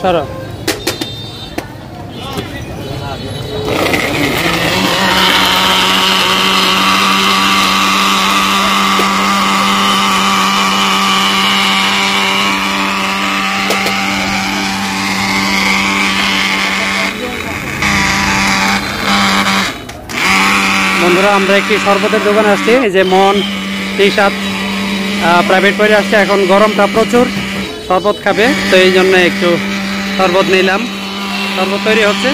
সরো বন্ধুরা আমরা একটি শরবতের দোকানে আসছি, এই যে মন টি-শার্ট প্রাইভেট করে আসছে। এখন গরমটা প্রচুর, শরবত খাবে, তো এই জন্য একটু শরবত নিলাম। শরবত তৈরি হচ্ছে,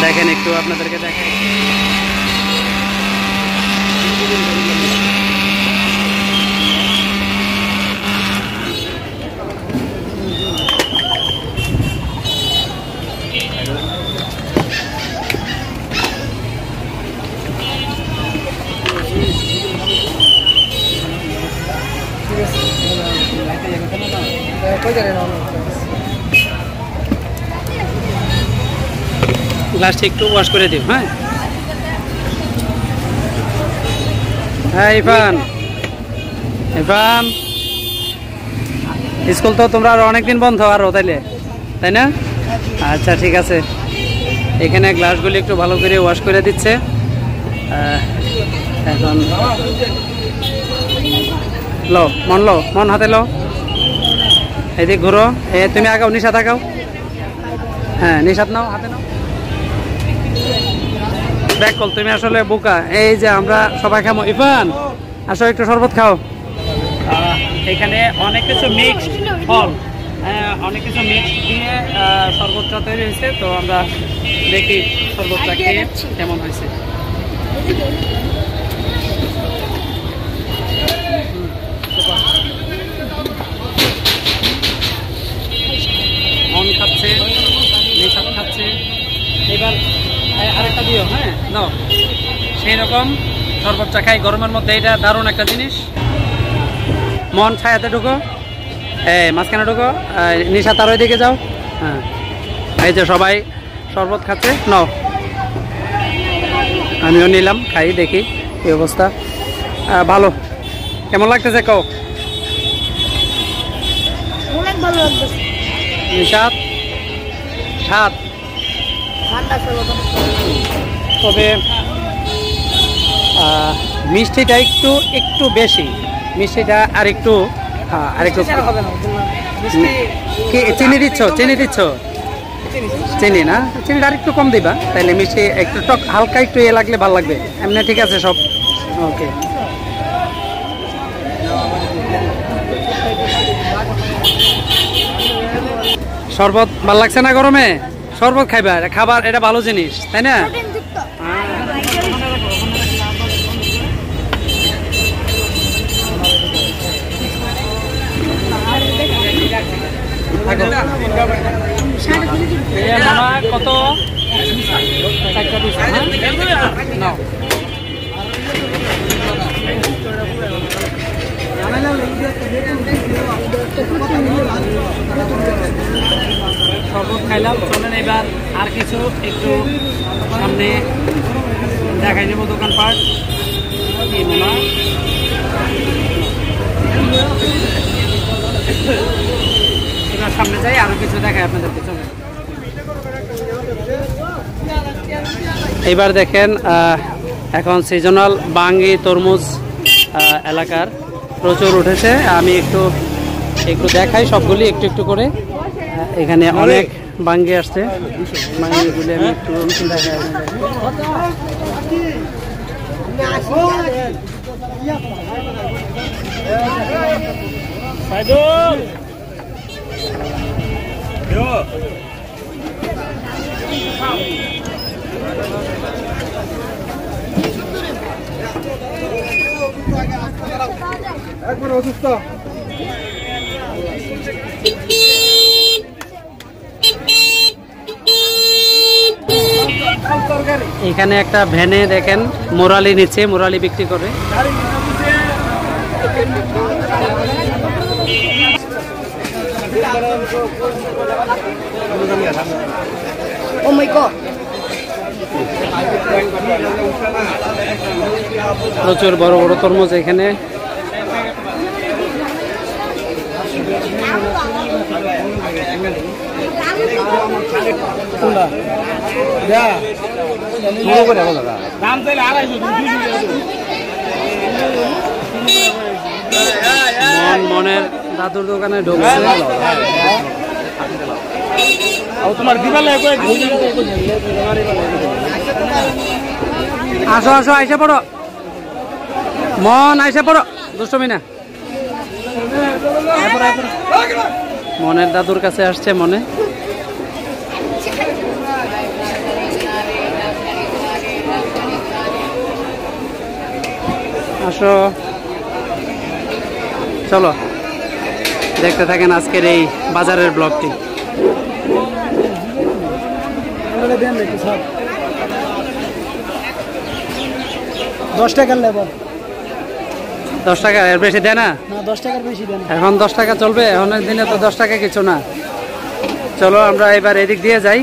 দেখেন একটু আপনাদেরকে দেখেন। গ্লাসটা একটু ওয়াশ করে দিও। হ্যাঁ হ্যাঁ ইরফান, ইরফান স্কুল তো তোমরা আরো অনেকদিন বন্ধ আরো, তাই না? আচ্ছা ঠিক আছে। এখানে গ্লাসগুলি একটু ভালো করে ওয়াশ করে দিচ্ছে। এখন লো মন হাতে লো, এদিক ঘুরো। তুমি আগাও, নিশাত আগাও। হ্যাঁ নিশাত নাও, হাতে নাও। ব্যাক কল, তুমি আসলে বোকা। এই যে আমরা সবাই খাবো। ইরফান আসো একটু শরবত খাও। এখানে অনেক কিছু মিক্সড ফল, অনেক কিছু মিক্সড দিয়ে শরবতটা তৈরি হয়েছে। তো আমরা দেখি শরবতটা খেয়ে কেমন হয়েছে। মন খাচ্ছে, নিশাত খাচ্ছে। এবার আরেকটা দিও। হ্যাঁ নাও, সেই রকম শরবতটা খাই গরমের মধ্যে। এটা দারুণ একটা জিনিস। মন ছায়াতে ঢুকো, মাঝখানে ঢুকো। নিশাত আরো দিকে যাও। হ্যাঁ এই যে সবাই শরবত খাচ্ছে, নাও আমিও নিলাম, খাই দেখি এই অবস্থা। ভালো, কেমন লাগতেছে কও? অনেক ভালো লাগতেছে। নিশাত স্বাদ, তবে মিষ্টিটা একটু বেশি। মিষ্টিটা আরেকটু চিনি দিচ্ছ? চিনি না, চিনিটা আরেকটু কম দিবা, তাইলে মিষ্টি একটু টক হালকা একটু লাগলে ভালো লাগবে। এমনি ঠিক আছে সব ওকে। শরবত ভালো লাগছে না গরমে? শরবত খাইবা, খাবার এটা ভালো জিনিস, তাই না? কত শরবত খাইলাম। চলেন এবার আর কিছু একটু সামনে দেখাই নেব দোকানপাট। কি মনে হয় এবার সামনে যাই, আরো কিছু দেখাই আপনাদেরকে। চলেন এইবার দেখেন, এখন সিজনাল বাঙ্গি তরমুজ এলাকার প্রচুর উঠেছে। আমি একটু দেখাই সবগুলি একটু করে। এখানে অনেক বাঙ্গি আসছে, বাঙ্গিগুলি আমি একটু দেখাই। একবার অসুস্থ। এখানে একটা ভ্যানে দেখেন মোরালি নিচ্ছে, মোরালি বিক্রি করে। Oh my god. প্রচুর বড় বড় তরমুজ এখানে। মনের দাদুর দোকানে ঢুকছে। আসো আসো, আইসা পড়ো মন, আইসা পড়ো, দুষ্টমি না। মনের দাদুর কাছে আসছে মনে। আসো, চলো দেখতে থাকেন আজকের এই বাজারের ব্লগটি। 10 টাকার লেবার। 10 টাকা এর বেশি দেয় না? না 10 টাকার বেশি দেন। এখন 10 টাকা চলবে? এখনের দিনে তো 10 টাকা কিছু না। চলো আমরা এবার এদিক দিয়ে যাই।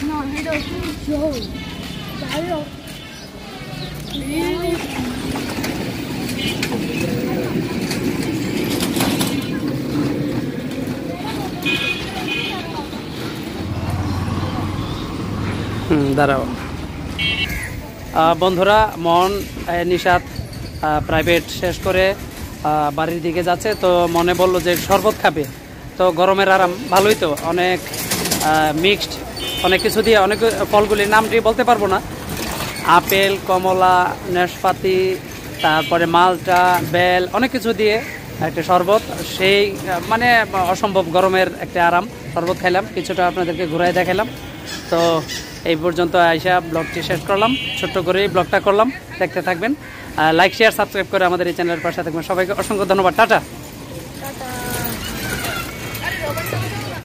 No, I don't think so. I don't. দাঁড়াও বন্ধুরা, মন নিশাত প্রাইভেট শেষ করে বাড়ির দিকে যাচ্ছে। তো মনে বললো যে শরবত খাবে। তো গরমের আরাম ভালোই, তো অনেক মিক্সড অনেক কিছু দিয়ে, অনেক ফলগুলির নামটি বলতে পারবো না, আপেল, কমলা, নাশপাতি, তারপরে মালটা, বেল, অনেক কিছু দিয়ে একটা শরবত। সেই মানে অসম্ভব গরমের একটা আরাম। শরবত খাইলাম, কিছুটা আপনাদেরকে ঘুরাই দেখালাম। তো এই পর্যন্ত আইসা ব্লগটি শেষ করলাম, ছোট্ট করেই ব্লগটা করলাম। দেখতে থাকবেন, লাইক শেয়ার সাবস্ক্রাইব করে আমাদের এই চ্যানেলের পাশে থাকবেন। সবাইকে অসংখ্য ধন্যবাদ, টাটা।